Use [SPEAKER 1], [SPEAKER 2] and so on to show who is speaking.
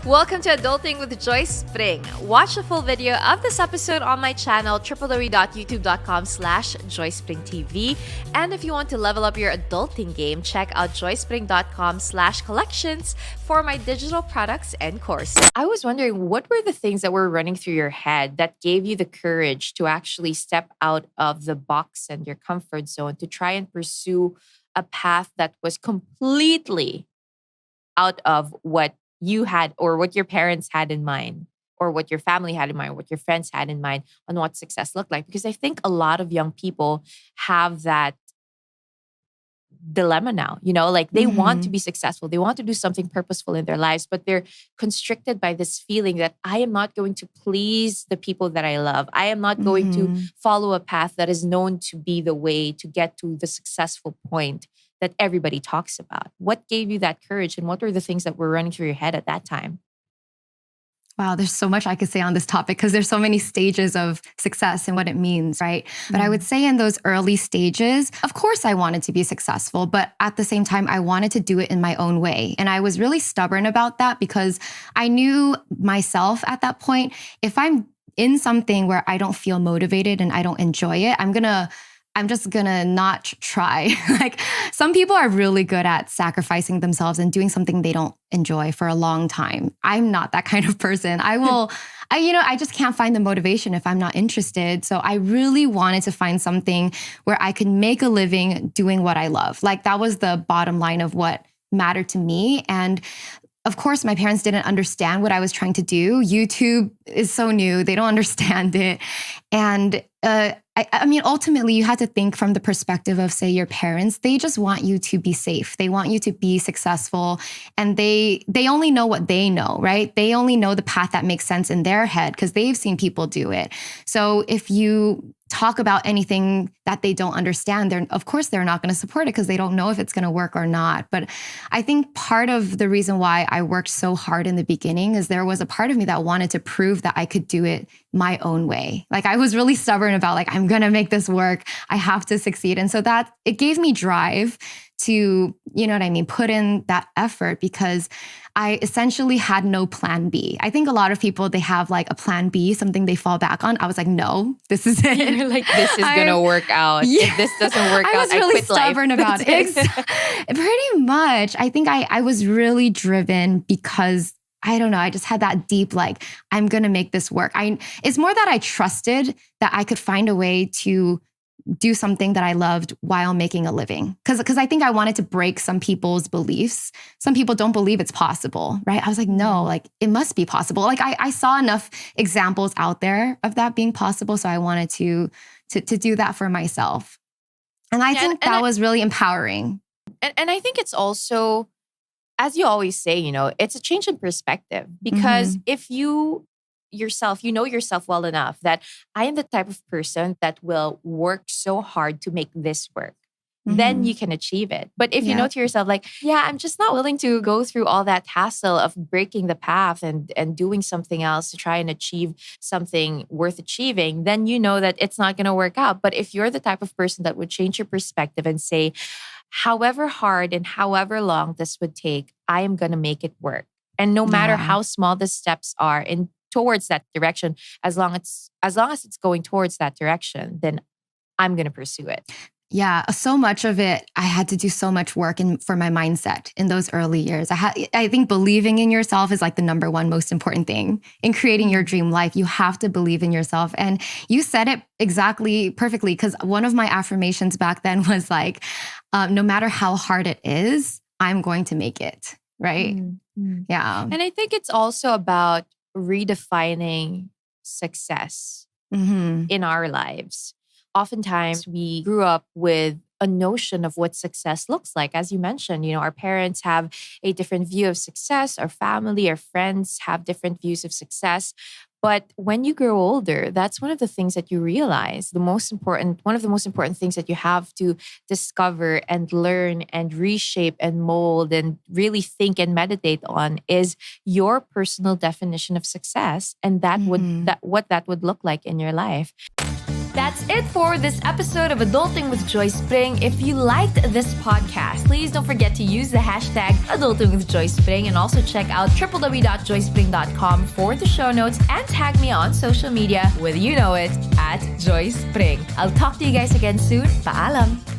[SPEAKER 1] Welcome to Adulting with Joyce Pring. Watch the full video of this episode on my channel, www.youtube.com/JoycePringTV. And if you want to level up your adulting game, check out joycepring.com/collections for my digital products and courses. I was wondering, what were the things that were running through your head that gave you the courage to actually step out of the box and your comfort zone to try and pursue a path that was completely out of what you had or what your parents had in mind or what your family had in mind, what your friends had in mind on what success looked like? Because I think a lot of young people have that dilemma now, like they want to be successful. They want to do something purposeful in their lives, but they're constricted by this feeling that I am not going to please the people that I love. I am not going to follow a path that is known to be the way to get to the successful point that everybody talks about. What gave you that courage, and what were the things that were running through your head at that time?
[SPEAKER 2] Wow, there's so much I could say on this topic because there's so many stages of success and what it means, right? But I would say in those early stages, of course I wanted to be successful, but at the same time, I wanted to do it in my own way. And I was really stubborn about that because I knew myself at that point, if I'm in something where I don't feel motivated and I don't enjoy it, I'm just gonna not try. Like some people are really good at sacrificing themselves and doing something they don't enjoy for a long time. I'm not that kind of person. I just can't find the motivation if I'm not interested. So I really wanted to find something where I could make a living doing what I love. Like that was the bottom line of what mattered to me. And of course, my parents didn't understand what I was trying to do. YouTube is so new. They don't understand it. And ultimately, you have to think from the perspective of, say, your parents. They just want you to be safe. They want you to be successful. And they only know what they know, right? They only know the path that makes sense in their head because they've seen people do it. So if you talk about anything that they don't understand, of course, they're not going to support it because they don't know if it's going to work or not. But I think part of the reason why I worked so hard in the beginning is there was a part of me that wanted to prove that I could do it my own way. Like I was really stubborn about like, I'm going to make this work. I have to succeed. And so that it gave me drive to, put in that effort because I essentially had no plan B. I think a lot of people, they have like a plan B, something they fall back on. I was like, no, this is it.
[SPEAKER 1] You're like, this is going to work out. Yeah. If this doesn't work out,
[SPEAKER 2] I was really stubborn
[SPEAKER 1] life.
[SPEAKER 2] about it. Pretty much. I think I was really driven because I don't know. I just had that deep, like, I'm going to make this work. It's more that I trusted that I could find a way to do something that I loved while making a living. Because I think I wanted to break some people's beliefs. Some people don't believe it's possible, right? I was like, no, like it must be possible. Like I saw enough examples out there of that being possible. So I wanted to do that for myself. And I think that was really empowering.
[SPEAKER 1] And I think it's also, as you always say, it's a change in perspective. Because if you know yourself well enough that I am the type of person that will work so hard to make this work, then you can achieve it. But if you know to yourself, like, I'm just not willing to go through all that hassle of breaking the path and doing something else to try and achieve something worth achieving, then you know that it's not going to work out. But if you're the type of person that would change your perspective and say, however hard and however long this would take, I am going to make it work. And no matter how small the steps are towards that direction, as long as it's going towards that direction, then I'm going to pursue it.
[SPEAKER 2] Yeah, so much of it, I had to do so much work for my mindset in those early years. I think believing in yourself is like the number one most important thing in creating your dream life. You have to believe in yourself. And you said it exactly perfectly because one of my affirmations back then was like, no matter how hard it is, I'm going to make it, right? Yeah.
[SPEAKER 1] And I think it's also about redefining success in our lives. Oftentimes, we grew up with a notion of what success looks like. As you mentioned, our parents have a different view of success. Our family, our friends have different views of success. But when you grow older, that's one of the things that you realize. One of the most important things that you have to discover and learn and reshape and mold and really think and meditate on is your personal definition of success and what that would look like in your life. That's it for this episode of Adulting with Joyce Pring. If you liked this podcast, please don't forget to use the hashtag Adulting with Joyce Pring and also check out www.joycepring.com for the show notes and tag me on social media with you know it at Joyce Pring. I'll talk to you guys again soon. Paalam!